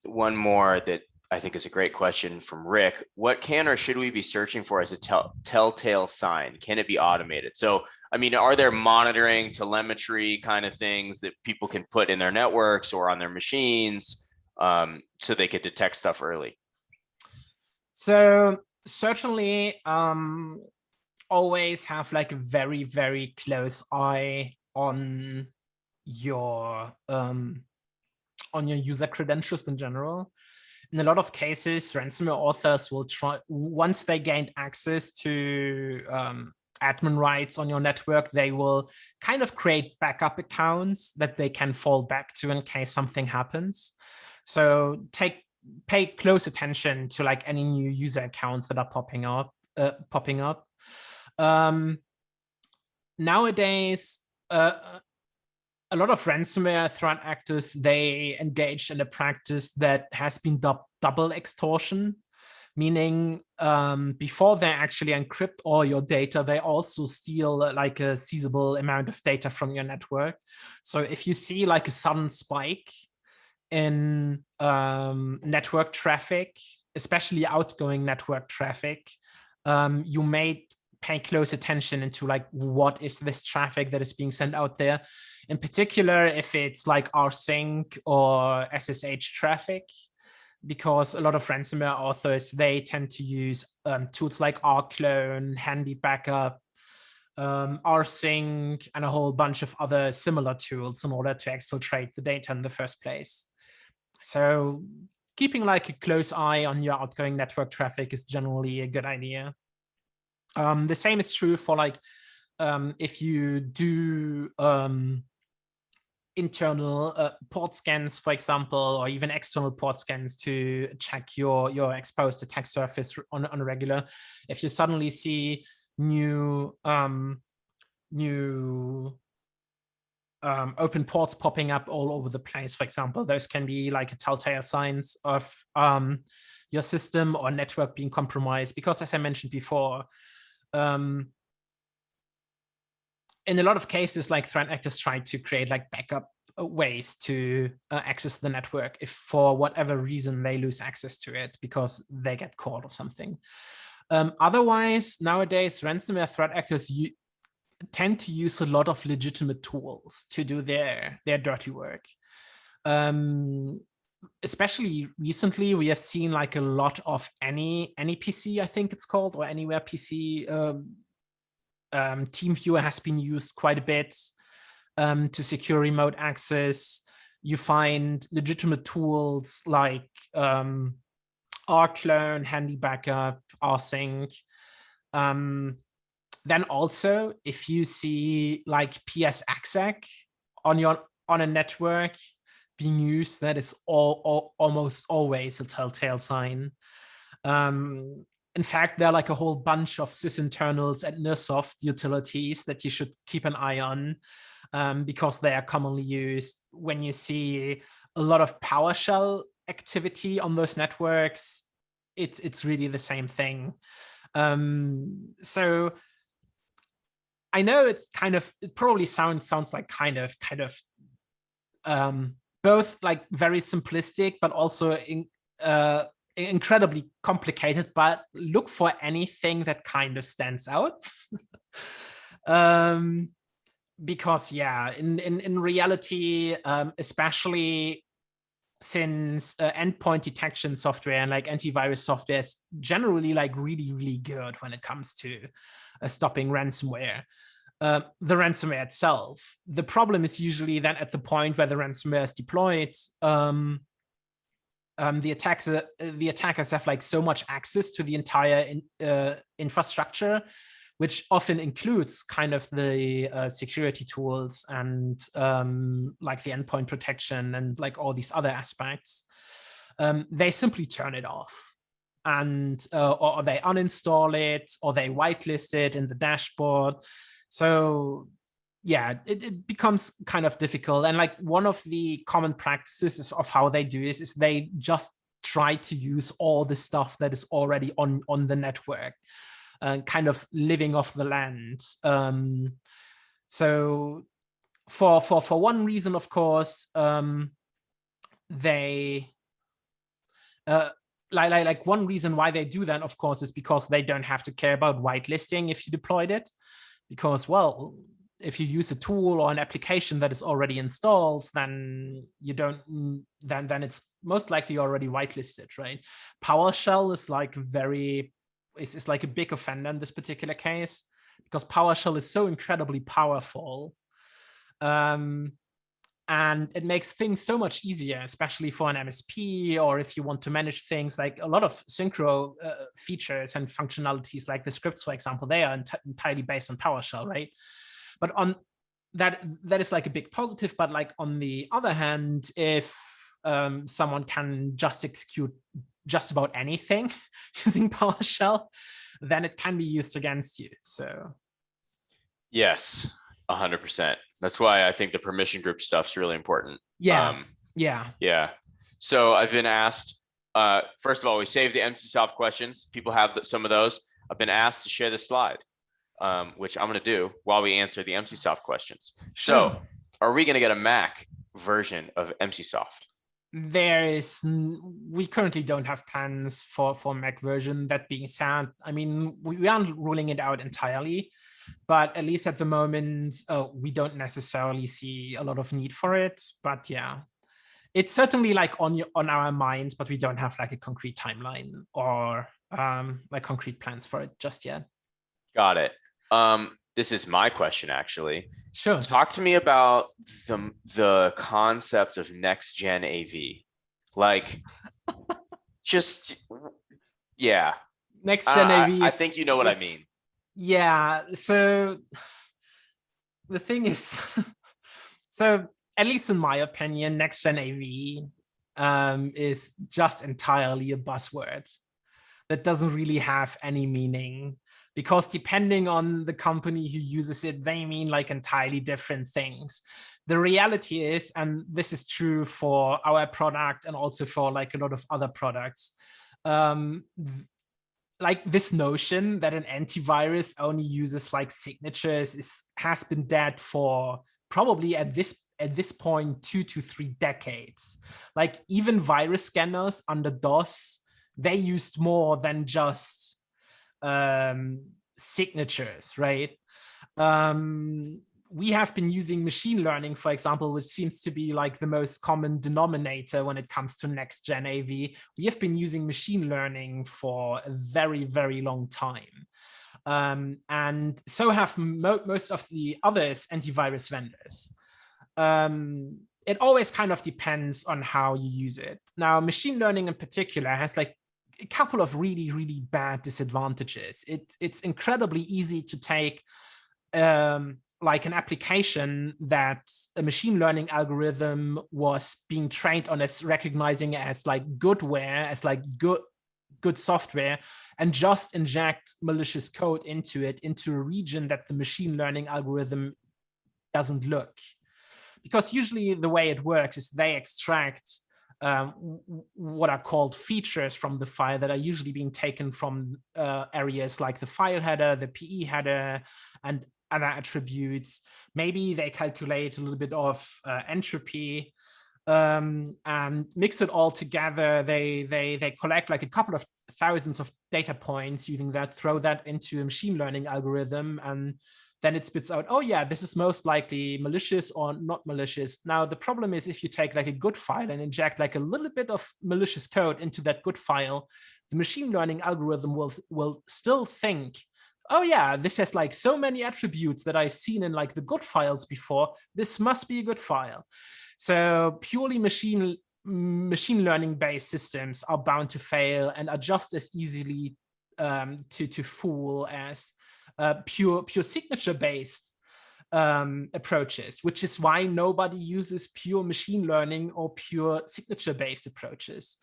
one more that I think is a great question from Rick. What can or should we be searching for as a telltale sign? Can it be automated? So, I mean, are there monitoring, telemetry kind of things that people can put in their networks or on their machines so they could detect stuff early? So certainly always have like a very, very close eye on your user credentials in general. In a lot of cases, ransomware authors will try, once they gained access to admin rights on your network, they will kind of create backup accounts that they can fall back to in case something happens. So pay close attention to like any new user accounts that are popping up. Nowadays, a lot of ransomware threat actors, they engage in a practice that has been dubbed double extortion, meaning before they actually encrypt all your data, they also steal like a seizable amount of data from your network. So if you see like a sudden spike in network traffic, especially outgoing network traffic, you may pay close attention into like, what is this traffic that is being sent out there? In particular, if it's like rsync or SSH traffic, because a lot of ransomware authors, they tend to use tools like rclone, handy backup, rsync, and a whole bunch of other similar tools in order to exfiltrate the data in the first place. So keeping like a close eye on your outgoing network traffic is generally a good idea. The same is true for like if you do internal port scans, for example, or even external port scans to check your exposed attack surface on a regular. If you suddenly see new open ports popping up all over the place, for example, those can be like a telltale signs of your system or network being compromised. Because as I mentioned before, in a lot of cases, like threat actors try to create like backup ways to access the network if for whatever reason they lose access to it because they get caught or something. Otherwise, nowadays, ransomware threat actors tend to use a lot of legitimate tools to do their dirty work. Especially recently, we have seen like a lot of any PC, I think it's called, or anywhere PC. TeamViewer has been used quite a bit to secure remote access. You find legitimate tools like rclone, handy backup, rsync. Then also, if you see like PSExec on a network being used, that is almost always a telltale sign. In fact, there are like a whole bunch of sysinternals and Emsisoft utilities that you should keep an eye on because they are commonly used. When you see a lot of PowerShell activity on those networks, it's really the same thing. So I know it's kind of, it probably sounds like kind of both like very simplistic, but also incredibly complicated, but look for anything that kind of stands out. Because yeah, in reality, especially since endpoint detection software and like antivirus software is generally like really good when it comes to stopping ransomware. The ransomware itself, the problem is usually that at the point where the ransomware is deployed, the attackers have like so much access to the entire infrastructure, which often includes kind of the security tools and like the endpoint protection and like all these other aspects. They simply turn it off, and or they uninstall it, or they whitelist it in the dashboard. So yeah, it becomes kind of difficult. And like one of the common practices of how they do this is they just try to use all the stuff that is already on the network. kind of living off the land. So for one reason, of course, they like one reason why they do that, of course, is because they don't have to care about whitelisting if you deployed it, because, well, if you use a tool or an application that is already installed, then you don't, then it's most likely already whitelisted, right? PowerShell is like is like a big offender in this particular case, because PowerShell is so incredibly powerful. And it makes things so much easier, especially for an MSP, or if you want to manage things like a lot of Syncro features and functionalities, like the scripts, for example, they are entirely based on PowerShell, right? But on that is like a big positive. But like on the other hand, if someone can just execute just about anything using PowerShell, then it can be used against you. So Yes, 100%. That's why I think the permission group stuff's really important. yeah, Yeah. So I've been asked, first of all, we saved the Emsisoft questions. People have some of those. I've been asked to share the slide, which I'm going to do while we answer the Emsisoft questions. Sure. So are we going to get a Mac version of Emsisoft? We currently don't have plans for Mac version. That being said, I mean, we aren't ruling it out entirely, but at least at the moment, we don't necessarily see a lot of need for it. But yeah, it's certainly like on our minds, but we don't have like a concrete timeline or like concrete plans for it just yet. Got it. This is my question, actually. Sure. Talk to me about the concept of Nextgen AV. Like, just, yeah. Nextgen AV. I think you know what I mean. Yeah. So the thing is, so at least in my opinion, Nextgen AV is just entirely a buzzword that doesn't really have any meaning, because depending on the company who uses it, they mean like entirely different things. The reality is, and this is true for our product and also for like a lot of other products, like this notion that an antivirus only uses like signatures has been dead for probably at this point 2 to 3 decades. Like even virus scanners under DOS, they used more than just signatures, right? We have been using machine learning, for example, which seems to be like the most common denominator when it comes to Nextgen AV. We have been using machine learning for a very, very long time. And so have most of the others antivirus vendors. It always kind of depends on how you use it. Now, machine learning in particular has like a couple of really, really bad disadvantages. It's incredibly easy to take like an application that a machine learning algorithm was being trained on as recognizing as like goodware, as like good software, and just inject malicious code into it, into a region that the machine learning algorithm doesn't look. Because usually the way it works is they extract what are called features from the file that are usually being taken from areas like the file header, the PE header, and other attributes. Maybe they calculate a little bit of entropy and mix it all together. They collect like a couple of thousands of data points using that, throw that into a machine learning algorithm, and then it spits out, oh yeah, this is most likely malicious or not malicious. Now, the problem is if you take like a good file and inject like a little bit of malicious code into that good file, the machine learning algorithm will still think, oh yeah, this has like so many attributes that I've seen in like the good files before. This must be a good file. So purely machine learning based systems are bound to fail and are just as easily to fool as pure signature based approaches, which is why nobody uses pure machine learning or pure signature based approaches.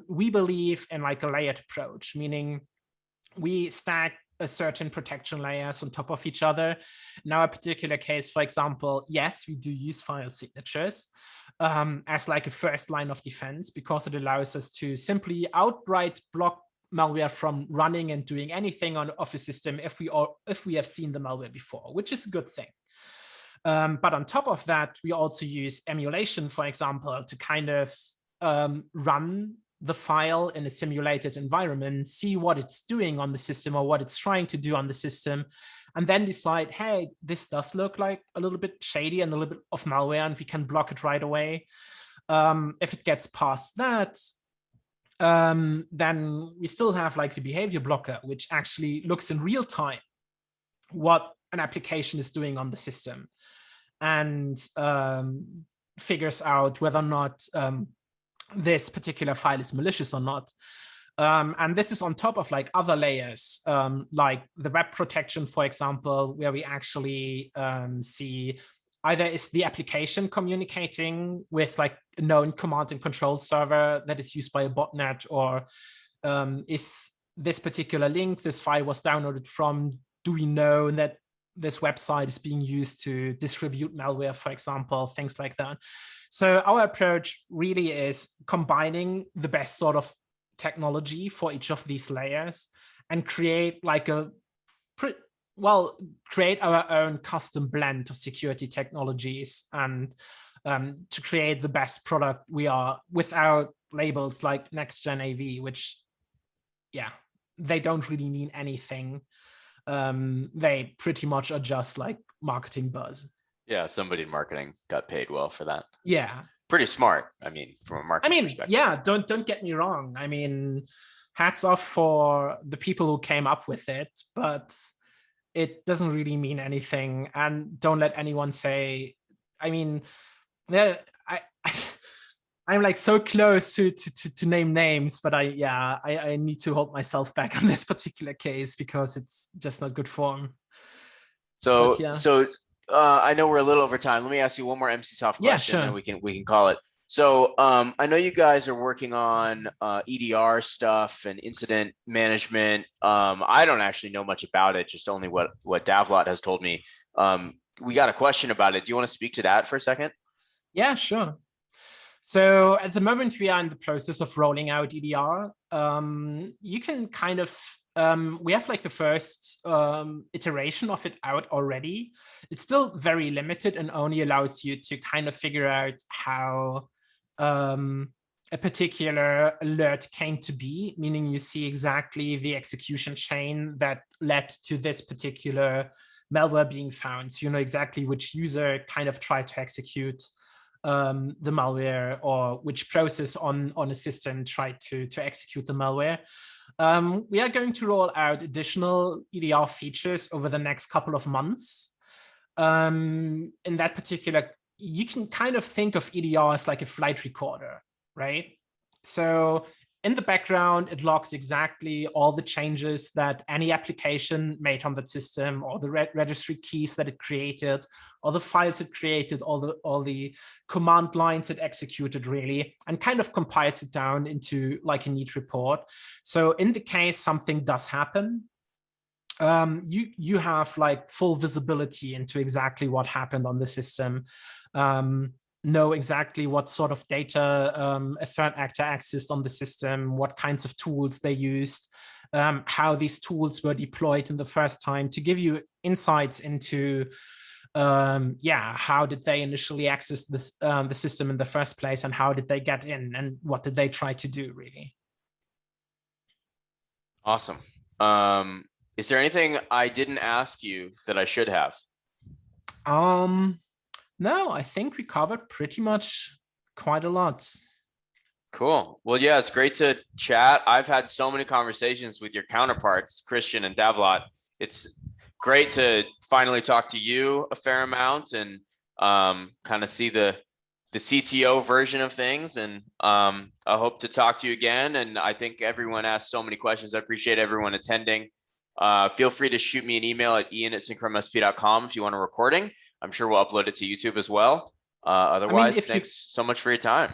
We believe in like a layered approach, meaning we stack a certain protection layers on top of each other. In our particular case, for example, yes, we do use file signatures as like a first line of defense, because it allows us to simply outright block malware from running and doing anything on of a system if we have seen the malware before, which is a good thing. But on top of that, we also use emulation, for example, to kind of run the file in a simulated environment, see what it's doing on the system or what it's trying to do on the system, and then decide, hey, this does look like a little bit shady and a little bit of malware, and we can block it right away. If it gets past that, then we still have like the behavior blocker, which actually looks in real time what an application is doing on the system and figures out whether or not this particular file is malicious or not. And this is on top of like other layers, like the web protection, for example, where we actually see either is the application communicating with like a known command and control server that is used by a botnet, or is this particular link this file was downloaded from, do we know that this website is being used to distribute malware, for example, things like that. So our approach really is combining the best sort of technology for each of these layers and create like create our own custom blend of security technologies, and to create the best product we are, without labels like Nextgen AV, which, yeah, they don't really mean anything. They pretty much are just like marketing buzz. Yeah, somebody in marketing got paid well for that. Yeah. Pretty smart. I mean, from a marketing perspective. Yeah, don't get me wrong. I mean, hats off for the people who came up with it, but it doesn't really mean anything. And don't let anyone say, I mean, I'm like so close to name names, but I need to hold myself back on this particular case because it's just not good form. So, I know we're a little over time. Let me ask you one more Emsisoft question, and we can call it. So I know you guys are working on EDR stuff and incident management. I don't actually know much about it, just only what Davlot has told me. We got a question about it. Do you want to speak to that for a second? Yeah, sure. So at the moment, we are in the process of rolling out EDR. You can kind of, we have like the first iteration of it out already. It's still very limited and only allows you to kind of figure out how a particular alert came to be, meaning you see exactly the execution chain that led to this particular malware being found. So you know exactly which user kind of tried to execute the malware, or which process on a system tried to execute the malware. We are going to roll out additional EDR features over the next couple of months. In that particular, you can kind of think of EDR as like a flight recorder, right? So in the background, it logs exactly all the changes that any application made on that system, or the registry keys that it created, all the files it created, all the command lines it executed, really, and kind of compiles it down into like a neat report. So in the case something does happen, you have like full visibility into exactly what happened on the system. Know exactly what sort of data a third actor accessed on the system, what kinds of tools they used, how these tools were deployed in the first time, to give you insights into how did they initially access this, the system in the first place, and how did they get in, and what did they try to do, really. Awesome. Is there anything I didn't ask you that I should have? No, I think we covered pretty much quite a lot. Cool. Well, yeah, it's great to chat. I've had so many conversations with your counterparts, Christian and Davlot. It's great to finally talk to you a fair amount and kind of see the CTO version of things. And I hope to talk to you again. And I think everyone asked so many questions. I appreciate everyone attending. Feel free to shoot me an email at ian@syncromsp.com if you want a recording. I'm sure we'll upload it to YouTube as well. Otherwise, thanks so much for your time.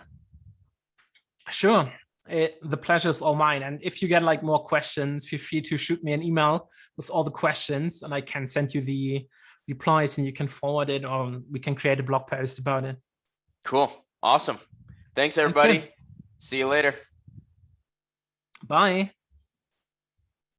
Sure. The pleasure is all mine. And if you get like more questions, feel free to shoot me an email with all the questions, and I can send you the replies and you can forward it, or we can create a blog post about it. Cool. Awesome. Thanks, everybody. See you later. Bye.